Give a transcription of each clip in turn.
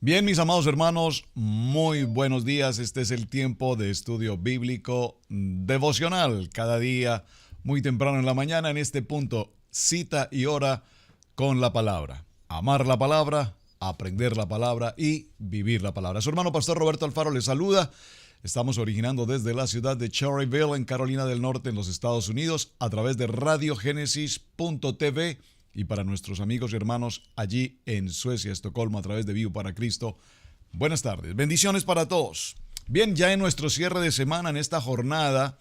Bien, mis amados hermanos, muy buenos días. Este es el tiempo de estudio bíblico devocional. Cada día, muy temprano en la mañana, en este punto, cita y hora con la palabra. Amar la palabra, aprender la palabra y vivir la palabra. Su hermano Pastor Roberto Alfaro le saluda. Estamos originando desde la ciudad de Cherryville, en Carolina del Norte, en los Estados Unidos, a través de radiogenesis.tv y para nuestros amigos y hermanos allí en Suecia, Estocolmo, a través de Vivo para Cristo. Buenas tardes, bendiciones para todos. Bien, ya en nuestro cierre de semana, en esta jornada,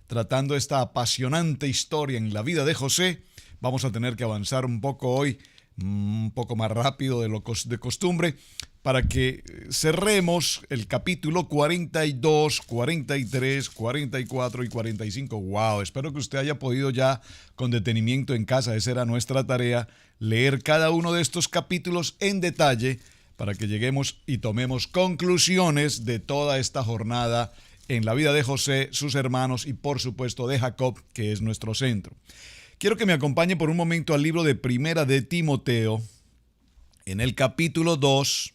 tratando esta apasionante historia en la vida de José, vamos a tener que avanzar un poco hoy, un poco más rápido de lo de costumbre, para que cerremos el capítulo 42, 43, 44 y 45. ¡Wow! Espero que usted haya podido ya, con detenimiento en casa, esa era nuestra tarea, leer cada uno de estos capítulos en detalle para que lleguemos y tomemos conclusiones de toda esta jornada en la vida de José, sus hermanos y por supuesto de Jacob, que es nuestro centro. Quiero que me acompañe por un momento al libro de Primera de Timoteo, en el capítulo 2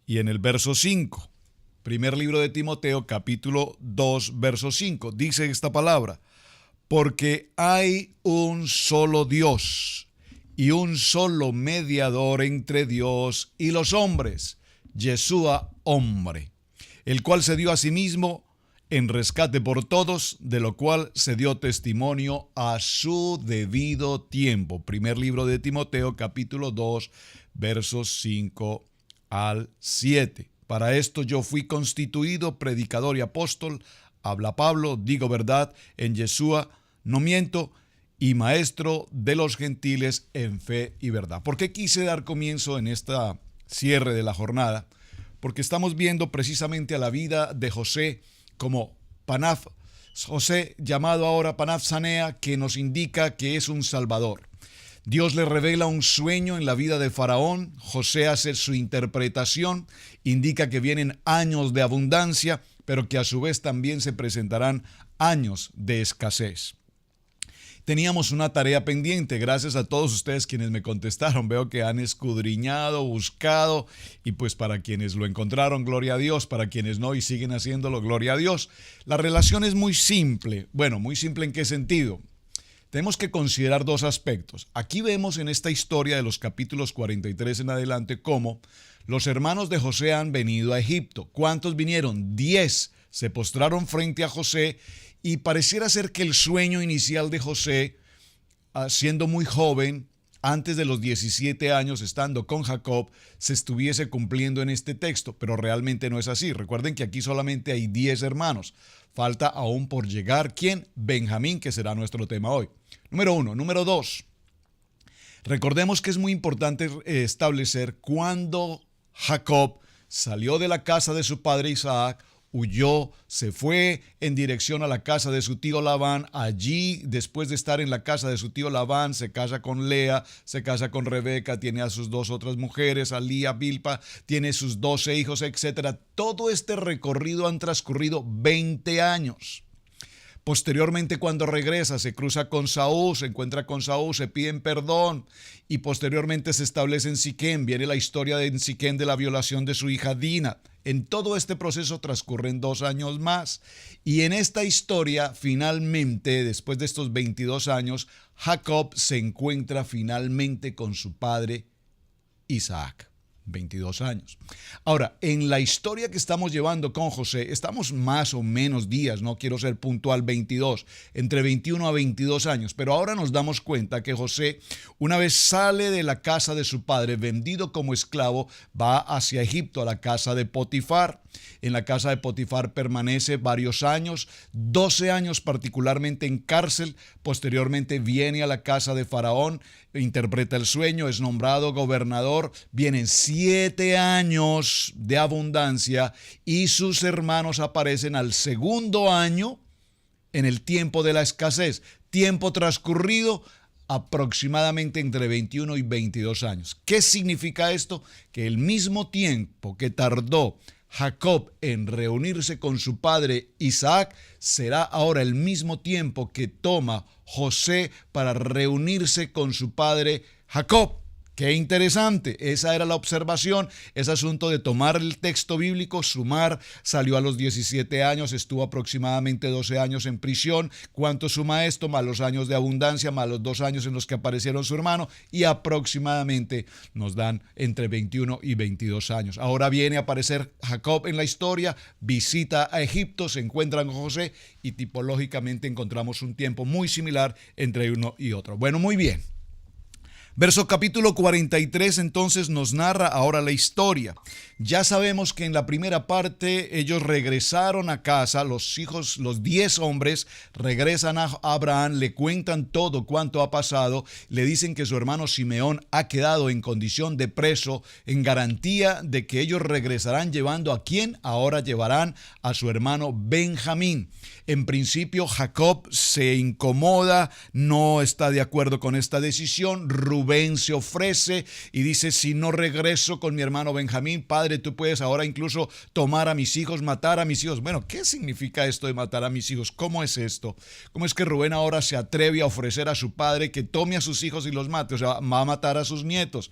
y en el verso 5. Primer libro de Timoteo, capítulo 2, verso 5. Dice esta palabra: porque hay un solo Dios y un solo mediador entre Dios y los hombres, Yeshua hombre, el cual se dio a sí mismo en rescate por todos, de lo cual se dio testimonio a su debido tiempo. Primer libro de Timoteo, capítulo 2, versos 5 al 7. Para esto yo fui constituido predicador y apóstol, habla Pablo, digo verdad, en Yeshua no miento, y maestro de los gentiles en fe y verdad. ¿Por qué quise dar comienzo en esta cierre de la jornada? Porque estamos viendo precisamente a la vida de José como Panaf, José llamado ahora Panaf Sanea, que nos indica que es un salvador. Dios le revela un sueño en la vida de Faraón, José hace su interpretación, indica que vienen años de abundancia, pero que a su vez también se presentarán años de escasez. Teníamos una tarea pendiente, gracias a todos ustedes quienes me contestaron. Veo que han escudriñado, buscado, y pues para quienes lo encontraron, gloria a Dios, para quienes no y siguen haciéndolo, gloria a Dios. La relación es muy simple. Bueno, muy simple ¿en qué sentido? Tenemos que considerar dos aspectos. Aquí vemos en esta historia de los capítulos 43 en adelante cómo los hermanos de José han venido a Egipto. ¿Cuántos vinieron? 10. Se postraron frente a José y pareciera ser que el sueño inicial de José, siendo muy joven, antes de los 17 años, estando con Jacob, se estuviese cumpliendo en este texto, pero realmente no es así. Recuerden que aquí solamente hay 10 hermanos. Falta aún por llegar, ¿quién? Benjamín, que será nuestro tema hoy. Número 1. Número 2. Recordemos que es muy importante establecer cuándo Jacob salió de la casa de su padre Isaac, huyó, se fue en dirección a la casa de su tío Labán. Allí, después de estar en la casa de su tío Labán, se casa con Lea, se casa con Rebeca, tiene a sus dos otras mujeres, a Lía, Bilpa, tiene sus 12 hijos, etc. Todo este recorrido han transcurrido 20 años. Posteriormente, cuando regresa, se cruza con Saúl, se encuentra con Saúl, se piden perdón y posteriormente se establece en Siquem. Viene la historia de Siquem de la violación de su hija Dina. En todo este proceso transcurren 2 años más y en esta historia, finalmente, después de estos 22 años, Jacob se encuentra finalmente con su padre Isaac. 22 años. Ahora, en la historia que estamos llevando con José, estamos más o menos días, no quiero ser puntual, 22, entre 21 a 22 años, pero ahora nos damos cuenta que José, una vez sale de la casa de su padre, vendido como esclavo, va hacia Egipto, a la casa de Potifar. En la casa de Potifar permanece varios años, 12 años particularmente en cárcel. Posteriormente viene a la casa de Faraón, interpreta el sueño, es nombrado gobernador. Vienen 7 años de abundancia y sus hermanos aparecen al segundo año en el tiempo de la escasez. Tiempo transcurrido aproximadamente entre 21 y 22 años. ¿Qué significa esto? Que el mismo tiempo que tardó Jacob en reunirse con su padre Isaac será ahora el mismo tiempo que toma José para reunirse con su padre Jacob. Qué interesante, esa era la observación, ese asunto de tomar el texto bíblico, sumar, salió a los 17 años, estuvo aproximadamente 12 años en prisión. ¿Cuánto suma esto? Más los años de abundancia, más los 2 años en los que aparecieron su hermano, y aproximadamente nos dan entre 21 y 22 años. Ahora viene a aparecer Jacob en la historia, visita a Egipto, se encuentra con José y tipológicamente encontramos un tiempo muy similar entre uno y otro. Bueno, muy bien. Verso capítulo 43 entonces nos narra ahora la historia. Ya sabemos que en la primera parte ellos regresaron a casa, los hijos, los 10 hombres regresan a Abraham, le cuentan todo cuanto ha pasado, le dicen que su hermano Simeón ha quedado en condición de preso, en garantía de que ellos regresarán llevando ¿a quién? Ahora llevarán a su hermano Benjamín. En principio Jacob se incomoda, no está de acuerdo con esta decisión. Rubén se ofrece y dice: si no regreso con mi hermano Benjamín, padre, tú puedes ahora incluso tomar a mis hijos, matar a mis hijos. Bueno, ¿qué significa esto de matar a mis hijos? ¿Cómo es esto? ¿Cómo es que Rubén ahora se atreve a ofrecer a su padre que tome a sus hijos y los mate? O sea, va a matar a sus nietos.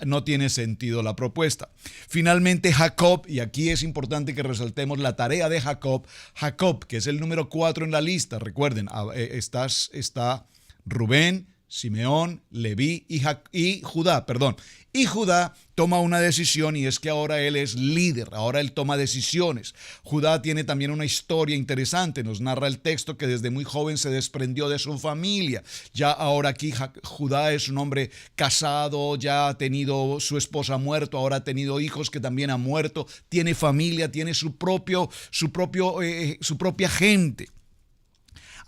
No tiene sentido la propuesta. Finalmente Jacob, y aquí es importante que resaltemos la tarea de Jacob, que es el número 4 en la lista. Recuerden, está Rubén, Simeón, Leví y Judá, Y Judá toma una decisión, y es que ahora él es líder, ahora él toma decisiones. Judá tiene también una historia interesante, nos narra el texto que desde muy joven se desprendió de su familia. Ya ahora aquí Judá es un hombre casado, ya ha tenido su esposa muerto, ahora ha tenido hijos que también han muerto, tiene familia, tiene su propia gente.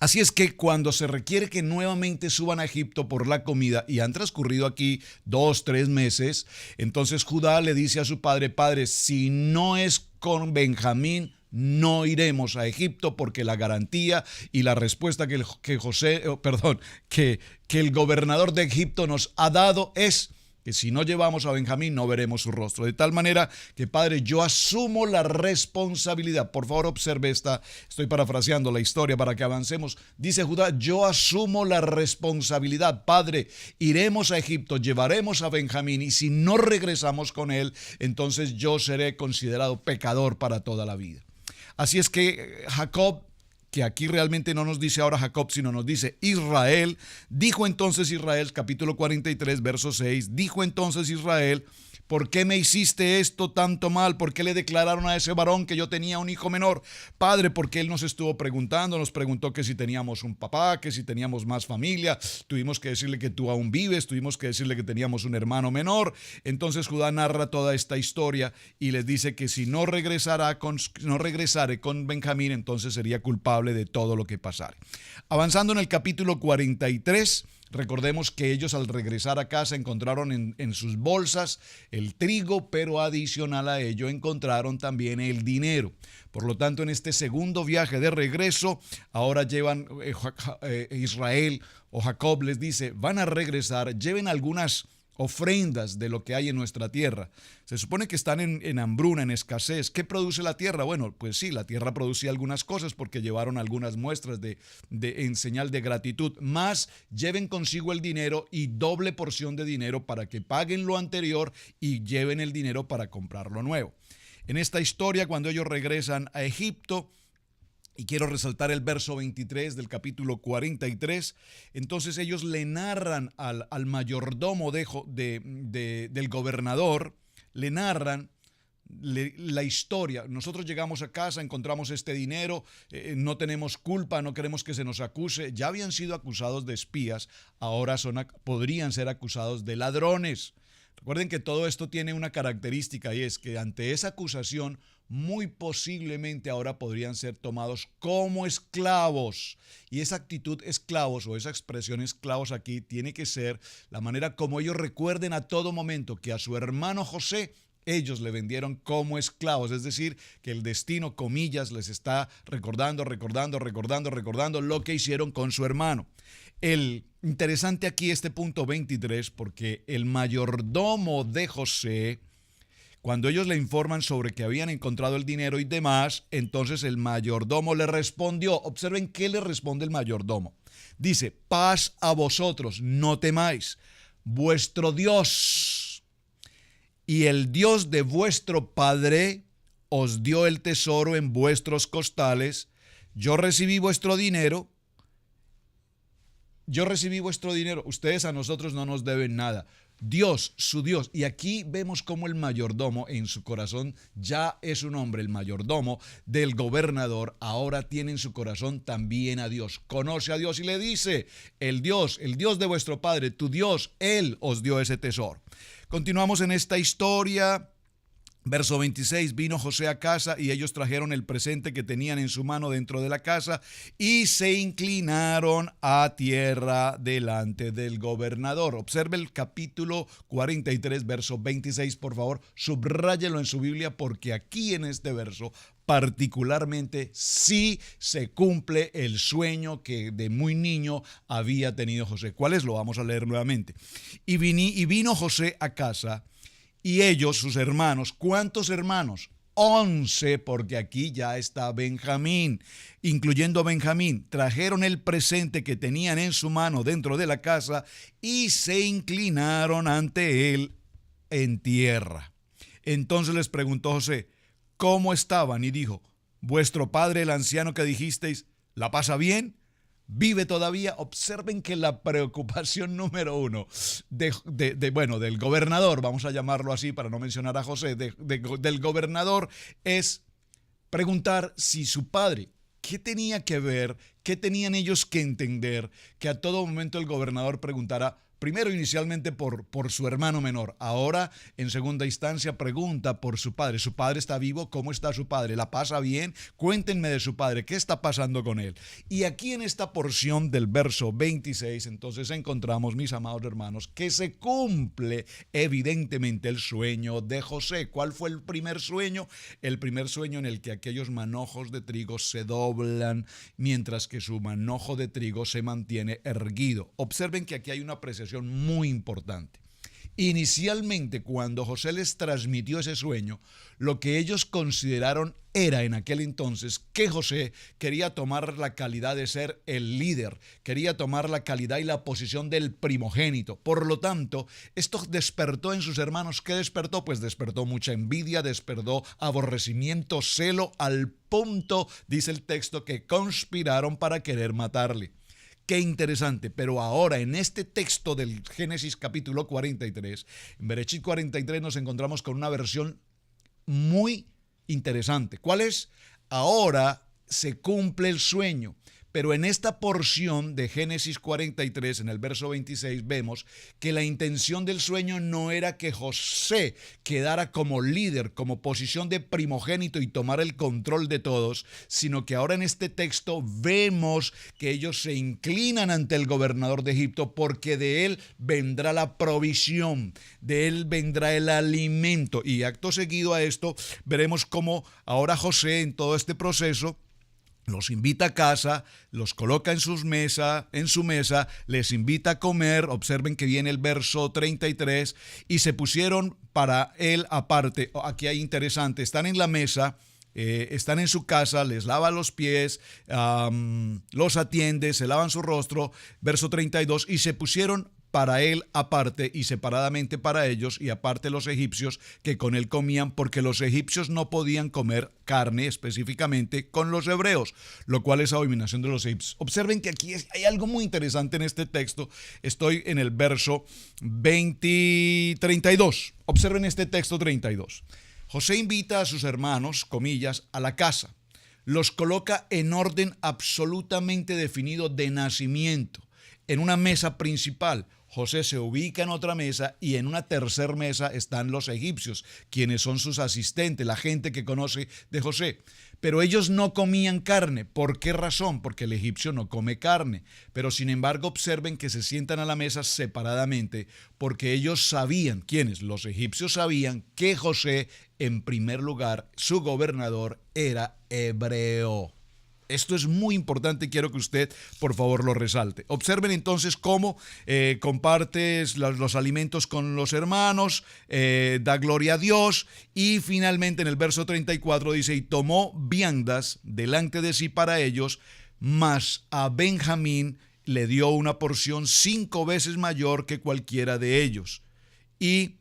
Así es que cuando se requiere que nuevamente suban a Egipto por la comida, y han transcurrido aquí 2-3 meses, entonces Judá le dice a su padre: padre, si no es con Benjamín, no iremos a Egipto, porque la garantía y la respuesta que el gobernador de Egipto nos ha dado es que si no llevamos a Benjamín no veremos su rostro. De tal manera que, padre, yo asumo la responsabilidad. Por favor, observe estoy parafraseando la historia para que avancemos. Dice Judá: yo asumo la responsabilidad, padre, iremos a Egipto, llevaremos a Benjamín, y si no regresamos con él, entonces yo seré considerado pecador para toda la vida. Así es que Jacob, que aquí realmente no nos dice ahora Jacob, sino nos dice Israel, dijo entonces Israel, capítulo 43, verso 6, dijo entonces Israel: ¿por qué me hiciste esto tanto mal? ¿Por qué le declararon a ese varón que yo tenía un hijo menor? Padre, porque él nos estuvo preguntando, nos preguntó que si teníamos un papá, que si teníamos más familia, tuvimos que decirle que tú aún vives, tuvimos que decirle que teníamos un hermano menor. Entonces Judá narra toda esta historia y les dice que si no regresare con Benjamín, entonces sería culpable de todo lo que pasara. Avanzando en el capítulo 43, recordemos que ellos al regresar a casa encontraron en sus bolsas el trigo, pero adicional a ello encontraron también el dinero. Por lo tanto, en este segundo viaje de regreso, ahora llevan Israel o Jacob les dice: van a regresar, lleven algunas ofrendas de lo que hay en nuestra tierra. Se supone que están en hambruna, en escasez. ¿Qué produce la tierra? Bueno, pues sí, la tierra producía algunas cosas porque llevaron algunas muestras en señal de gratitud. Más lleven consigo el dinero y doble porción de dinero para que paguen lo anterior y lleven el dinero para comprar lo nuevo. En esta historia, cuando ellos regresan a Egipto, y quiero resaltar el verso 23 del capítulo 43. Entonces ellos le narran al mayordomo del gobernador, le narran la historia. Nosotros llegamos a casa, encontramos este dinero, no tenemos culpa, no queremos que se nos acuse. Ya habían sido acusados de espías, ahora podrían ser acusados de ladrones. Recuerden que todo esto tiene una característica, y es que ante esa acusación muy posiblemente ahora podrían ser tomados como esclavos. Y esa actitud esclavos, o esa expresión esclavos aquí, tiene que ser la manera como ellos recuerden a todo momento que a su hermano José ellos le vendieron como esclavos. Es decir, que el destino, comillas, les está recordando lo que hicieron con su hermano. El interesante aquí este punto 23, porque el mayordomo de José, cuando ellos le informan sobre que habían encontrado el dinero y demás, entonces el mayordomo le respondió. Observen qué le responde el mayordomo. Dice: paz a vosotros, no temáis. vuestro Dios, y el Dios de vuestro padre os dio el tesoro en vuestros costales. Yo recibí vuestro dinero. Ustedes a nosotros no nos deben nada. Dios, su Dios. Y aquí vemos cómo el mayordomo en su corazón ya es un hombre, el mayordomo del gobernador, ahora tiene en su corazón también a Dios. Conoce a Dios y le dice, el Dios de vuestro padre, tu Dios, Él os dio ese tesoro. Continuamos en esta historia. Verso 26, vino José a casa y ellos trajeron el presente que tenían en su mano dentro de la casa y se inclinaron a tierra delante del gobernador. Observe el capítulo 43, verso 26, por favor, subráyelo en su Biblia porque aquí en este verso particularmente sí se cumple el sueño que de muy niño había tenido José. ¿Cuál es? Lo vamos a leer nuevamente. Y vino José a casa. Y ellos, sus hermanos, ¿cuántos hermanos? 11, porque aquí ya está Benjamín, incluyendo a Benjamín, trajeron el presente que tenían en su mano dentro de la casa y se inclinaron ante él en tierra. Entonces les preguntó José, ¿cómo estaban? Y dijo, vuestro padre, el anciano que dijisteis, ¿la pasa bien? ¿Vive todavía? Observen que la preocupación número uno del gobernador, vamos a llamarlo así para no mencionar a José, del gobernador es preguntar si su padre, ¿qué tenía que ver? ¿Qué tenían ellos que entender? Que a todo momento el gobernador preguntara, primero inicialmente por su hermano menor, ahora en segunda instancia pregunta por su padre. ¿Su padre está vivo? ¿Cómo está su padre? ¿La pasa bien? Cuéntenme de su padre, ¿qué está pasando con él? Y aquí en esta porción del verso 26, entonces encontramos, mis amados hermanos, que se cumple evidentemente el sueño de José. ¿Cuál fue el primer sueño? El primer sueño en el que aquellos manojos de trigo se doblan, mientras que su manojo de trigo se mantiene erguido. Observen que aquí hay una apreciación muy importante. Inicialmente, cuando José les transmitió ese sueño, lo que ellos consideraron era en aquel entonces que José quería tomar la calidad de ser el líder, quería tomar la calidad y la posición del primogénito. Por lo tanto, esto despertó en sus hermanos. ¿Qué despertó? Pues despertó mucha envidia, despertó aborrecimiento, celo, al punto, dice el texto, que conspiraron para querer matarle. Qué interesante, pero ahora en este texto del Génesis capítulo 43, en Bereshit 43 nos encontramos con una versión muy interesante. ¿Cuál es? Ahora se cumple el sueño. Pero en esta porción de Génesis 43, en el verso 26, vemos que la intención del sueño no era que José quedara como líder, como posición de primogénito y tomara el control de todos, sino que ahora en este texto vemos que ellos se inclinan ante el gobernador de Egipto porque de él vendrá la provisión, de él vendrá el alimento. Y acto seguido a esto, veremos cómo ahora José en todo este proceso los invita a casa, los coloca en su mesa, les invita a comer. Observen que viene el verso 33, y se pusieron para él aparte. Aquí hay interesante, están en la mesa, están en su casa, les lava los pies, los atiende, se lavan su rostro. Verso 32, y se pusieron para él aparte y separadamente para ellos, y aparte los egipcios que con él comían, porque los egipcios no podían comer carne específicamente con los hebreos, lo cual es abominación de los egipcios. Observen que aquí hay algo muy interesante en este texto. Estoy en el verso 32. Observen este texto 32. José invita a sus hermanos, comillas, a la casa. Los coloca en orden absolutamente definido de nacimiento, en una mesa principal. José se ubica en otra mesa y en una tercera mesa están los egipcios, quienes son sus asistentes, la gente que conoce de José. Pero ellos no comían carne. ¿Por qué razón? Porque el egipcio no come carne. Pero sin embargo, observen que se sientan a la mesa separadamente porque ellos sabían, ¿quiénes? Los egipcios sabían que José, en primer lugar, su gobernador, era hebreo. Esto es muy importante y quiero que usted, por favor, lo resalte. Observen entonces cómo compartes los alimentos con los hermanos, da gloria a Dios, y finalmente en el verso 34 dice, y tomó viandas delante de sí para ellos, mas a Benjamín le dio una porción 5 veces mayor que cualquiera de ellos, y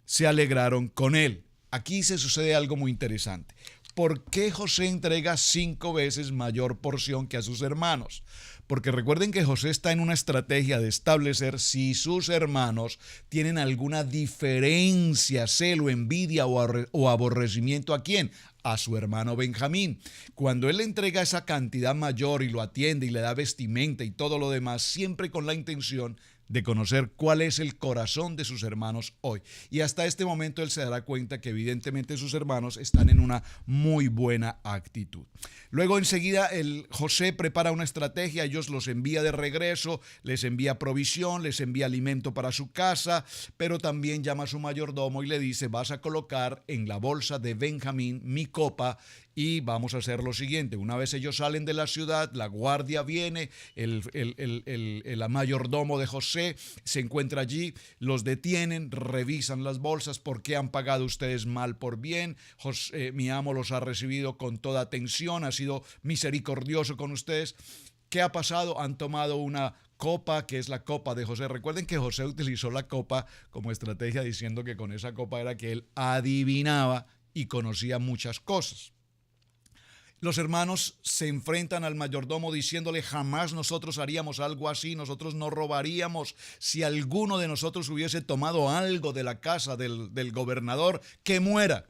se alegraron con él. Aquí se sucede algo muy interesante. ¿Por qué José entrega 5 veces mayor porción que a sus hermanos? Porque recuerden que José está en una estrategia de establecer si sus hermanos tienen alguna diferencia, celo, envidia o aborrecimiento. ¿A quién? A su hermano Benjamín. Cuando él le entrega esa cantidad mayor y lo atiende y le da vestimenta y todo lo demás, siempre con la intención de conocer cuál es el corazón de sus hermanos hoy. Y hasta este momento él se dará cuenta que evidentemente sus hermanos están en una muy buena actitud. Luego enseguida José prepara una estrategia, ellos los envía de regreso, les envía provisión, les envía alimento para su casa, pero también llama a su mayordomo y le dice: vas a colocar en la bolsa de Benjamín mi copa. Y vamos a hacer lo siguiente: una vez ellos salen de la ciudad, la guardia viene, el mayordomo de José se encuentra allí, los detienen, revisan las bolsas. ¿Por qué han pagado ustedes mal por bien? Mi amo los ha recibido con toda atención, ha sido misericordioso con ustedes. ¿Qué ha pasado? Han tomado una copa, que es la copa de José. Recuerden que José utilizó la copa como estrategia, diciendo que con esa copa era que él adivinaba y conocía muchas cosas. Los hermanos se enfrentan al mayordomo diciéndole: jamás nosotros haríamos algo así, nosotros no robaríamos. Si alguno de nosotros hubiese tomado algo de la casa del gobernador, que muera.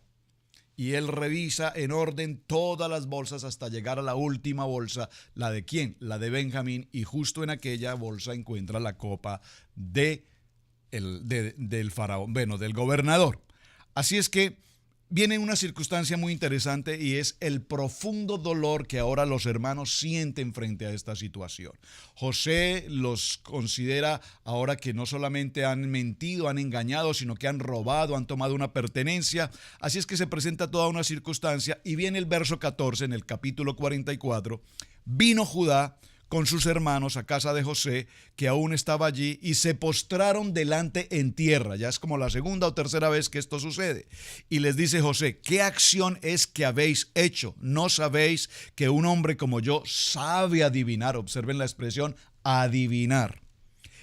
Y él revisa en orden todas las bolsas hasta llegar a la última bolsa. ¿La de quién? La de Benjamín. Y justo en aquella bolsa encuentra la copa del faraón, bueno, del gobernador. Así es que viene una circunstancia muy interesante, y es el profundo dolor que ahora los hermanos sienten frente a esta situación. José los considera ahora que no solamente han mentido, han engañado, sino que han robado, han tomado una pertenencia. Así es que se presenta toda una circunstancia, y viene el verso 14 en el capítulo 44. Vino Judá con sus hermanos a casa de José, que aún estaba allí, y se postraron delante en tierra. Ya es como la segunda o tercera vez que esto sucede. Y les dice José: ¿qué acción es que habéis hecho? ¿No sabéis que un hombre como yo sabe adivinar? Observen la expresión adivinar.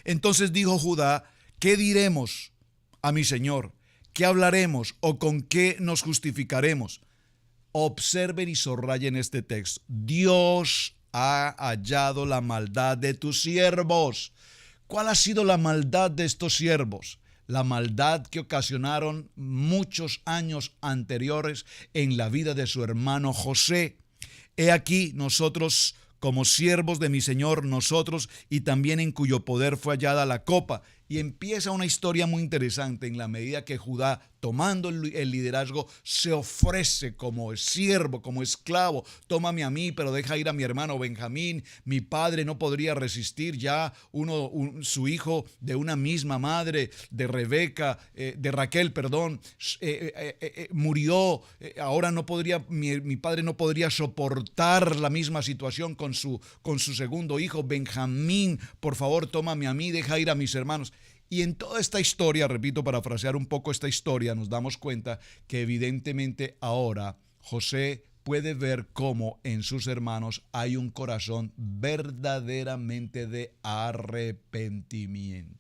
Entonces dijo Judá: ¿qué diremos a mi señor? ¿Qué hablaremos o con qué nos justificaremos? Observen y subrayen este texto. Dios ha hallado la maldad de tus siervos. ¿Cuál ha sido la maldad de estos siervos? La maldad que ocasionaron muchos años anteriores en la vida de su hermano José. He aquí nosotros, como siervos de mi Señor, nosotros, y también en cuyo poder fue hallada la copa. Y empieza una historia muy interesante en la medida que Judá, tomando el liderazgo, se ofrece como siervo, como esclavo. Tómame a mí, pero deja ir a mi hermano Benjamín. Mi padre no podría resistir ya. Su hijo de una misma madre, de Raquel, murió. Ahora no podría, mi padre no podría soportar la misma situación con su segundo hijo. Benjamín, por favor, tómame a mí, deja ir a mis hermanos. Y en toda esta historia, repito, parafrasear un poco esta historia, nos damos cuenta que evidentemente ahora José puede ver cómo en sus hermanos hay un corazón verdaderamente de arrepentimiento.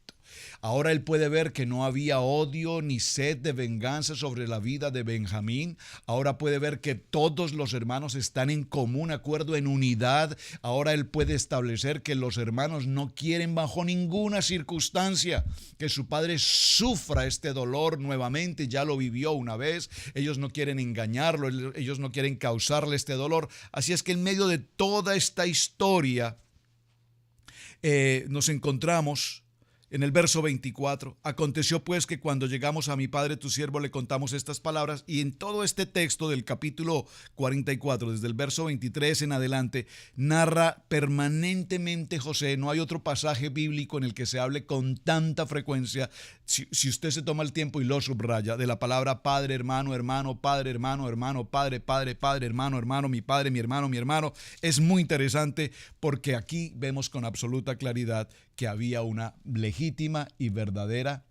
Ahora él puede ver que no había odio ni sed de venganza sobre la vida de Benjamín. Ahora puede ver que todos los hermanos están en común acuerdo, en unidad. Ahora él puede establecer que los hermanos no quieren bajo ninguna circunstancia que su padre sufra este dolor nuevamente. Ya lo vivió una vez. Ellos no quieren engañarlo, ellos no quieren causarle este dolor. Así es que en medio de toda esta historia nos encontramos en el verso 24. Aconteció pues que cuando llegamos a mi padre tu siervo le contamos estas palabras. Y en todo este texto del capítulo 44, desde el verso 23 en adelante, narra permanentemente José. No hay otro pasaje bíblico en el que se hable con tanta frecuencia, si usted se toma el tiempo y lo subraya, de la palabra padre, hermano, hermano, padre, hermano, hermano, padre, padre, padre, hermano, hermano, mi padre, mi hermano, mi hermano. Es muy interesante porque aquí vemos con absoluta claridad que había una legítima y verdadera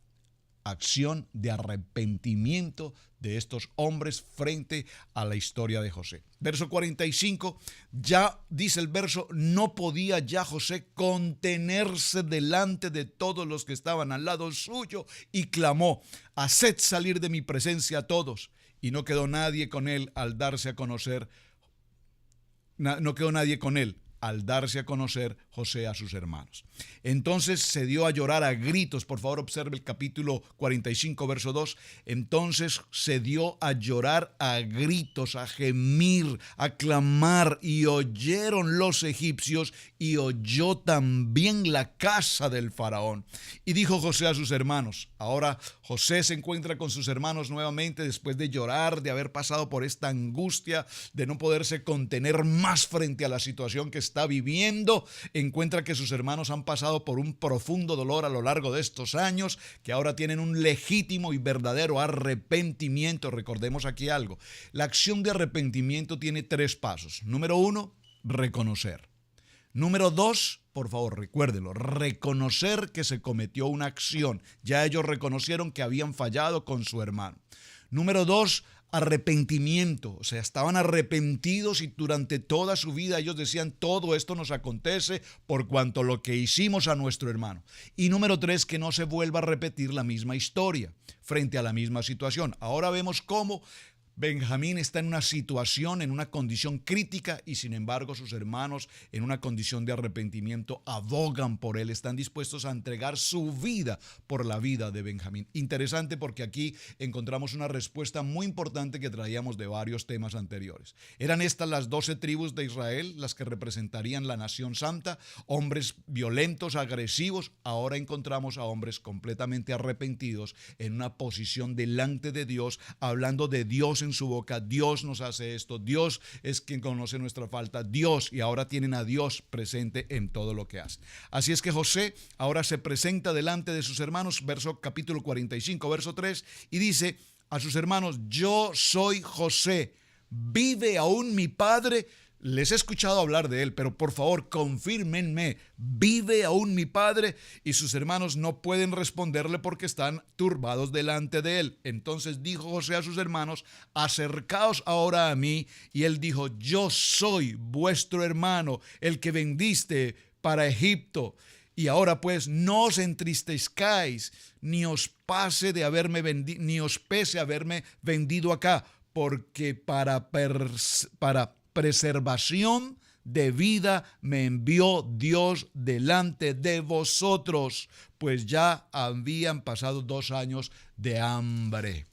acción de arrepentimiento de estos hombres frente a la historia de José. Verso 45, ya dice el verso, no podía ya José contenerse delante de todos los que estaban al lado suyo y clamó, haced salir de mi presencia a todos. Y no quedó nadie con él al darse a conocer, no quedó nadie con él al darse a conocer José a sus hermanos. Entonces se dio a llorar a gritos. Por favor, observe el capítulo 45, verso 2. Entonces se dio a llorar a gritos, a gemir, a clamar, y oyeron los egipcios, y oyó también la casa del faraón. Y dijo José a sus hermanos. Ahora José se encuentra con sus hermanos nuevamente después de llorar, de haber pasado por esta angustia, de no poderse contener más frente a la situación que está viviendo. Encuentra que sus hermanos han pasado por un profundo dolor a lo largo de estos años, que ahora tienen un legítimo y verdadero arrepentimiento. Recordemos aquí algo. La acción de arrepentimiento tiene 3 pasos. Número 1, reconocer. Número 2, por favor, recuérdenlo, reconocer que se cometió una acción. Ya ellos reconocieron que habían fallado con su hermano. Número 2, arrepentimiento, o sea, estaban arrepentidos y durante toda su vida ellos decían, todo esto nos acontece por cuanto lo que hicimos a nuestro hermano. Y número 3, que no se vuelva a repetir la misma historia frente a la misma situación. Ahora vemos cómo Benjamín está en una situación, en una condición crítica, y sin embargo sus hermanos, en una condición de arrepentimiento, abogan por él, están dispuestos a entregar su vida por la vida de Benjamín. Interesante, porque aquí encontramos una respuesta muy importante que traíamos de varios temas anteriores. ¿Eran estas las 12 tribus de Israel, las que representarían la nación santa? Hombres violentos, agresivos. Ahora encontramos a hombres completamente arrepentidos en una posición delante de Dios, hablando de Dios en su boca. Dios nos hace esto, Dios es quien conoce nuestra falta, Dios, y ahora tienen a Dios presente en todo lo que hace. Así es que José ahora se presenta delante de sus hermanos, capítulo 45, verso 3, y dice a sus hermanos, yo soy José, ¿vive aún mi padre? Les he escuchado hablar de él, pero por favor confírmenme, ¿vive aún mi padre? Y sus hermanos no pueden responderle porque están turbados delante de él. Entonces dijo José a sus hermanos, acercaos ahora a mí. Y él dijo, yo soy vuestro hermano, el que vendiste para Egipto. Y ahora pues no os entristezcáis, ni os pese haberme vendido acá, porque para preservación de vida me envió Dios delante de vosotros, pues ya habían pasado 2 años de hambre.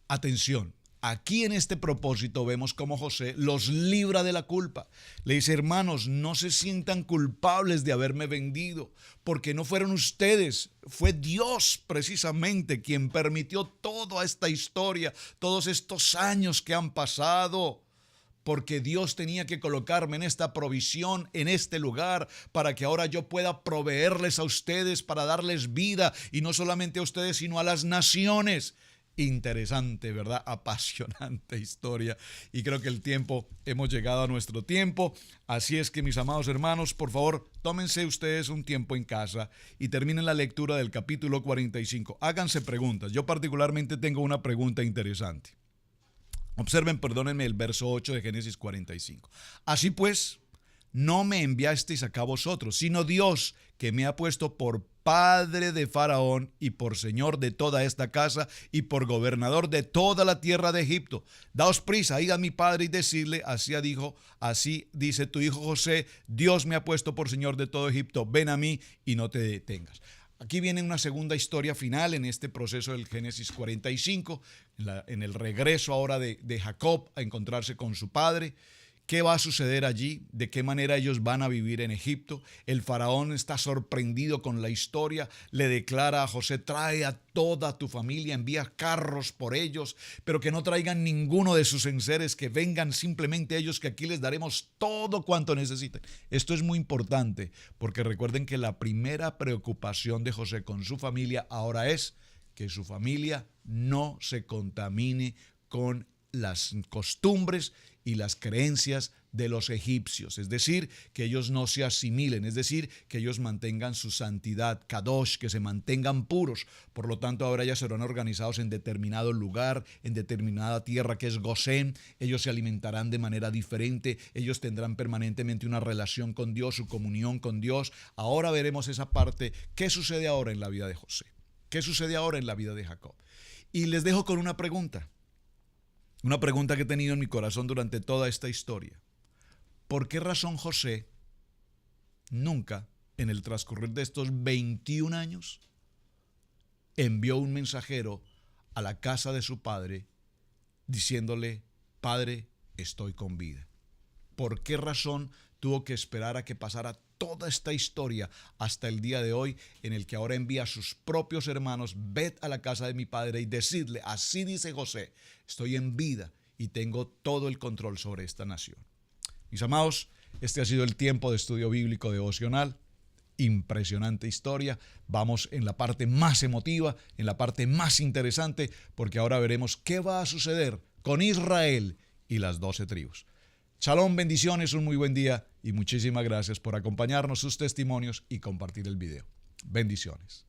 Atención, aquí en este propósito vemos cómo José los libra de la culpa. Le dice, hermanos, no se sientan culpables de haberme vendido, porque no fueron ustedes, fue Dios precisamente quien permitió toda esta historia, todos estos años que han pasado. Porque Dios tenía que colocarme en esta provisión, en este lugar, para que ahora yo pueda proveerles a ustedes, para darles vida, y no solamente a ustedes, sino a las naciones. Interesante, ¿verdad? Apasionante historia. Y creo que hemos llegado a nuestro tiempo. Así es que, mis amados hermanos, por favor, tómense ustedes un tiempo en casa y terminen la lectura del capítulo 45. Háganse preguntas. Yo particularmente tengo una pregunta interesante. Observen, perdónenme, el verso 8 de Génesis 45. Así pues, no me enviasteis acá vosotros, sino Dios, que me ha puesto por padre de Faraón y por señor de toda esta casa y por gobernador de toda la tierra de Egipto. Daos prisa, id a mi padre y decidle, así dice tu hijo José, Dios me ha puesto por señor de todo Egipto, ven a mí y no te detengas. Aquí viene una segunda historia final en este proceso del Génesis 45, en el regreso ahora de Jacob a encontrarse con su padre. ¿Qué va a suceder allí? ¿De qué manera ellos van a vivir en Egipto? El faraón está sorprendido con la historia, le declara a José, trae a toda tu familia, envía carros por ellos, pero que no traigan ninguno de sus enseres, que vengan simplemente ellos, que aquí les daremos todo cuanto necesiten. Esto es muy importante, porque recuerden que la primera preocupación de José con su familia ahora es que su familia no se contamine con las costumbres y las creencias de los egipcios, es decir, que ellos no se asimilen, es decir, que ellos mantengan su santidad, kadosh, que se mantengan puros. Por lo tanto, ahora ya serán organizados en determinado lugar, en determinada tierra que es Gosén. Ellos se alimentarán de manera diferente, ellos tendrán permanentemente una relación con Dios, su comunión con Dios. Ahora veremos esa parte. ¿Qué sucede ahora en la vida de José? ¿Qué sucede ahora en la vida de Jacob? Y les dejo con una pregunta que he tenido en mi corazón durante toda esta historia. ¿Por qué razón José nunca, en el transcurrir de estos 21 años, envió un mensajero a la casa de su padre diciéndole: Padre, estoy con vida? ¿Por qué razón tuvo que esperar a que pasara toda esta historia hasta el día de hoy, en el que ahora envía a sus propios hermanos: ved a la casa de mi padre y decidle, así dice José, estoy en vida y tengo todo el control sobre esta nación? Mis amados, este ha sido el tiempo de estudio bíblico devocional. Impresionante historia. Vamos en la parte más emotiva, en la parte más interesante, porque ahora veremos qué va a suceder con Israel y las 12 tribus. Shalom, bendiciones, un muy buen día y muchísimas gracias por acompañarnos, sus testimonios y compartir el video. Bendiciones.